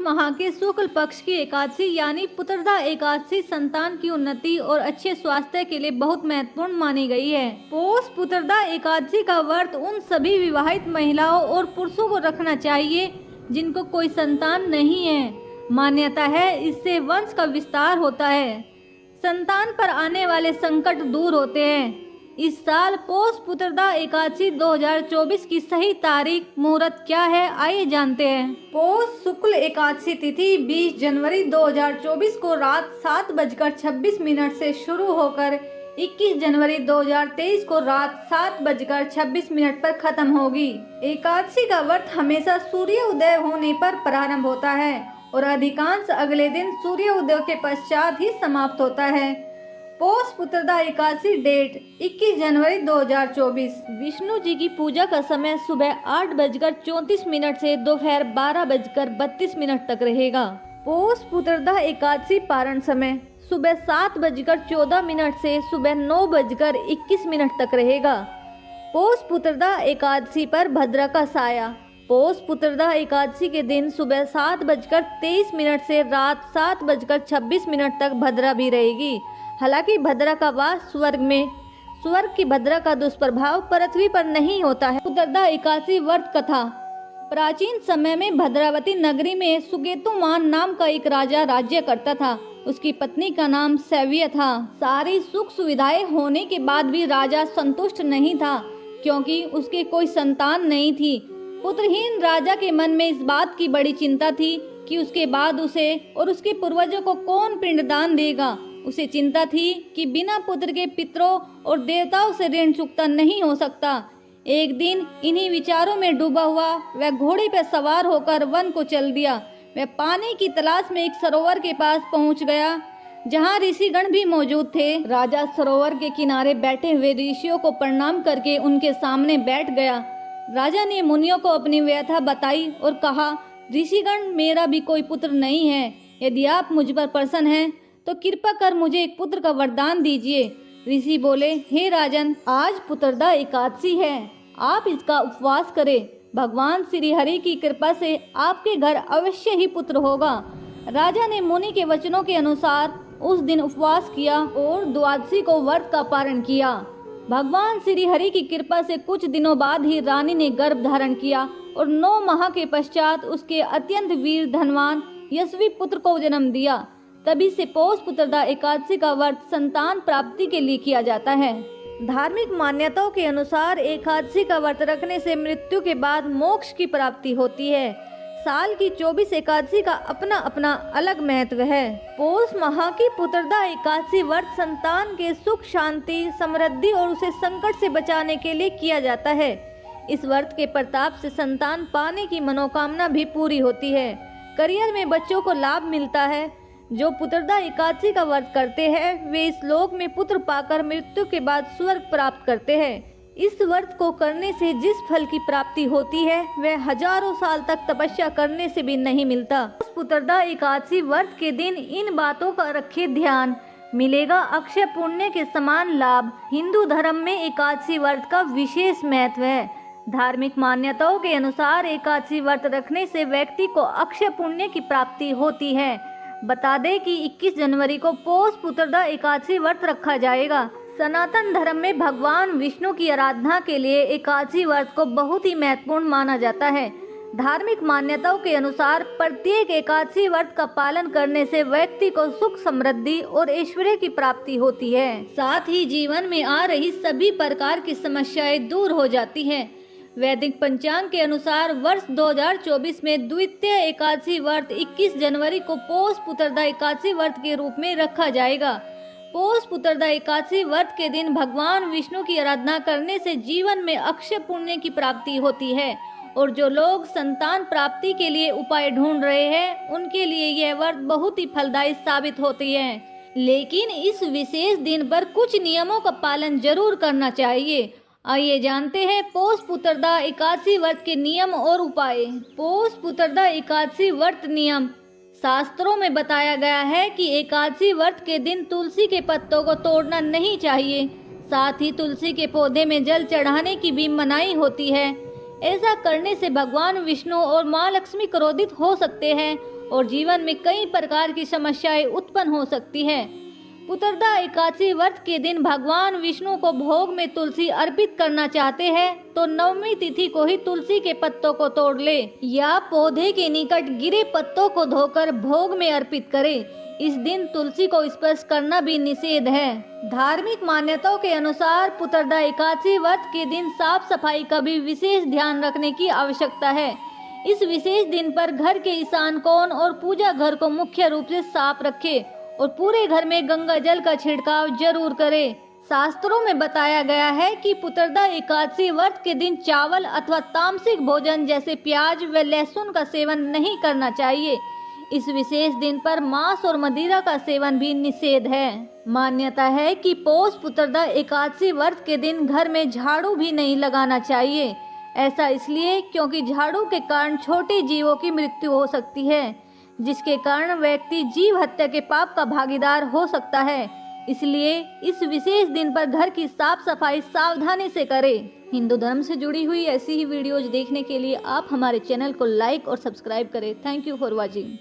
माह के शुक्ल पक्ष की एकादशी यानी पुत्रदा एकादशी संतान की उन्नति और अच्छे स्वास्थ्य के लिए बहुत महत्वपूर्ण मानी गई है। पौष पुत्रदा एकादशी का व्रत उन सभी विवाहित महिलाओं और पुरुषों को रखना चाहिए जिनको कोई संतान नहीं है। मान्यता है इससे वंश का विस्तार होता है, संतान पर आने वाले संकट दूर होते हैं। इस साल पौष पुत्रदा एकादशी 2024 की सही तारीख मुहूर्त क्या है, आइए जानते हैं। पौष शुक्ल एकादशी तिथि 20 जनवरी 2024 को रात 7:26 से शुरू होकर 21 जनवरी 2023 को रात 7:26 पर खत्म होगी। एकादशी का व्रत हमेशा सूर्य उदय होने पर प्रारंभ होता है और अधिकांश अगले दिन सूर्य उदय के पश्चात ही समाप्त होता है। पौष पुत्रदा एकादशी डेट 21 जनवरी 2024। विष्णु जी की पूजा का समय सुबह 8:34 से दोपहर 12:32 तक रहेगा। पौष पुत्रदा एकादशी पारण समय सुबह 7:14 से सुबह 9:21 तक रहेगा। पौष पुत्रदा एकादशी पर भद्रा का साया। पौष पुत्रदा एकादशी के दिन सुबह 7:23 से रात 7:26 तक भद्रा भी रहेगी। हालांकि भद्रा का वास स्वर्ग में, स्वर्ग की भद्रा का दुष्प्रभाव पृथ्वी पर नहीं होता है। पुत्रदा एकादशी व्रत कथा। प्राचीन समय में भद्रावती नगरी में सुकेतुमान नाम का एक राजा राज्य करता था। उसकी पत्नी का नाम सैव्य था। सारी सुख सुविधाएं होने के बाद भी राजा संतुष्ट नहीं था क्योंकि उसके कोई संतान नहीं थी। पुत्रहीन राजा के मन में इस बात की बड़ी चिंता थी कि उसके बाद उसे और उसके पूर्वजों को कौन पिंडदान देगा। उसे चिंता थी कि बिना पुत्र के पितरों और देवताओं से ऋण चुकता नहीं हो सकता। एक दिन इन्हीं विचारों में डूबा हुआ वह घोड़े पर सवार होकर वन को चल दिया। वह पानी की तलाश में एक सरोवर के पास पहुंच गया जहां ऋषिगण भी मौजूद थे। राजा सरोवर के किनारे बैठे हुए ऋषियों को प्रणाम करके उनके सामने बैठ गया। राजा ने मुनियों को अपनी व्यथा बताई और कहा, ऋषिगण, मेरा भी कोई पुत्र नहीं है। यदि आप मुझ पर प्रसन्न हैं तो कृपा कर मुझे एक पुत्र का वरदान दीजिए। ऋषि बोले, हे राजन, आज पुत्रदा एकादशी है, आप इसका उपवास करें। भगवान श्री हरि की कृपा से आपके घर अवश्य ही पुत्र होगा। राजा ने मुनि के वचनों के अनुसार उस दिन उपवास किया और द्वादशी को व्रत का पारण किया। भगवान श्री हरि की कृपा से कुछ दिनों बाद ही रानी ने गर्भ धारण किया और 9 माह के पश्चात उसके अत्यंत वीर धनवान यशस्वी पुत्र को जन्म दिया। तभी से पौष पुत्रदा एकादशी का व्रत संतान प्राप्ति के लिए किया जाता है। धार्मिक मान्यताओं के अनुसार एकादशी का व्रत रखने से मृत्यु के बाद मोक्ष की प्राप्ति होती है। साल की 24 एकादशी का अपना अपना अलग महत्व है। पौष माह की पुत्रदा एकादशी व्रत संतान के सुख, शांति, समृद्धि और उसे संकट से बचाने के लिए किया जाता है। इस व्रत के प्रताप से संतान पाने की मनोकामना भी पूरी होती है। करियर में बच्चों को लाभ मिलता है। जो पुत्रदा एकादशी का व्रत करते हैं वे इस लोक में पुत्र पाकर मृत्यु के बाद स्वर्ग प्राप्त करते हैं। इस व्रत को करने से जिस फल की प्राप्ति होती है वह हजारों साल तक तपस्या करने से भी नहीं मिलता। पुत्रदा एकादशी व्रत के दिन इन बातों का रखे ध्यान, मिलेगा अक्षय पुण्य के समान लाभ। हिंदू धर्म में एकादशी व्रत का विशेष महत्व है। धार्मिक मान्यताओं के अनुसार एकादशी व्रत रखने से व्यक्ति को अक्षय पुण्य की प्राप्ति होती है। बता दें कि 21 जनवरी को पौष पुत्रदा एकादशी व्रत रखा जाएगा। सनातन धर्म में भगवान विष्णु की आराधना के लिए एकादशी व्रत को बहुत ही महत्वपूर्ण माना जाता है। धार्मिक मान्यताओं के अनुसार प्रत्येक एकादशी व्रत का पालन करने से व्यक्ति को सुख, समृद्धि और ऐश्वर्य की प्राप्ति होती है। साथ ही जीवन में आ रही सभी प्रकार की समस्याएं दूर हो जाती हैं। वैदिक पंचांग के अनुसार वर्ष 2024 में द्वितीय एकादशी व्रत 21 जनवरी को पौष पुत्रदा एकादशी व्रत के रूप में रखा जाएगा। पौष पुत्रदा एकादशी व्रत के दिन भगवान विष्णु की आराधना करने से जीवन में अक्षय पुण्य की प्राप्ति होती है और जो लोग संतान प्राप्ति के लिए उपाय ढूंढ रहे हैं उनके लिए यह व्रत बहुत ही फलदायी साबित होती है। लेकिन इस विशेष दिन पर कुछ नियमों का पालन जरूर करना चाहिए। आइए जानते हैं पौष पुत्रदा एकादशी व्रत के नियम और उपाय। पौष पुत्रदा एकादशी व्रत नियम। शास्त्रों में बताया गया है कि एकादशी व्रत के दिन तुलसी के पत्तों को तोड़ना नहीं चाहिए। साथ ही तुलसी के पौधे में जल चढ़ाने की भी मनाही होती है। ऐसा करने से भगवान विष्णु और माँ लक्ष्मी क्रोधित हो सकते हैं और जीवन में कई प्रकार की समस्याएं उत्पन्न हो सकती है। पुत्रदा एकादशी व्रत के दिन भगवान विष्णु को भोग में तुलसी अर्पित करना चाहते हैं तो नवमी तिथि को ही तुलसी के पत्तों को तोड़ ले या पौधे के निकट गिरे पत्तों को धोकर भोग में अर्पित करे। इस दिन तुलसी को स्पर्श करना भी निषेध है। धार्मिक मान्यताओं के अनुसार पुत्रदा एकादशी व्रत के दिन साफ सफाई का भी विशेष ध्यान रखने की आवश्यकता है। इस विशेष दिन पर घर के ईशान कोण और पूजा घर को मुख्य रूप से साफ रखे और पूरे घर में गंगा जल का छिड़काव जरूर करे। शास्त्रों में बताया गया है कि पुत्रदा एकादशी व्रत के दिन चावल अथवा तामसिक भोजन जैसे प्याज व लहसुन का सेवन नहीं करना चाहिए। इस विशेष दिन पर मांस और मदिरा का सेवन भी निषेध है। मान्यता है कि पौष पुत्रदा एकादशी व्रत के दिन घर में झाड़ू भी नहीं लगाना चाहिए। ऐसा इसलिए क्योंकि झाड़ू के कारण छोटे जीवों की मृत्यु हो सकती है, जिसके कारण व्यक्ति जीव हत्या के पाप का भागीदार हो सकता है। इसलिए इस विशेष दिन पर घर की साफ सफाई सावधानी से करें। हिंदू धर्म से जुड़ी हुई ऐसी ही वीडियोज देखने के लिए आप हमारे चैनल को लाइक और सब्सक्राइब करें। Thank you for watching.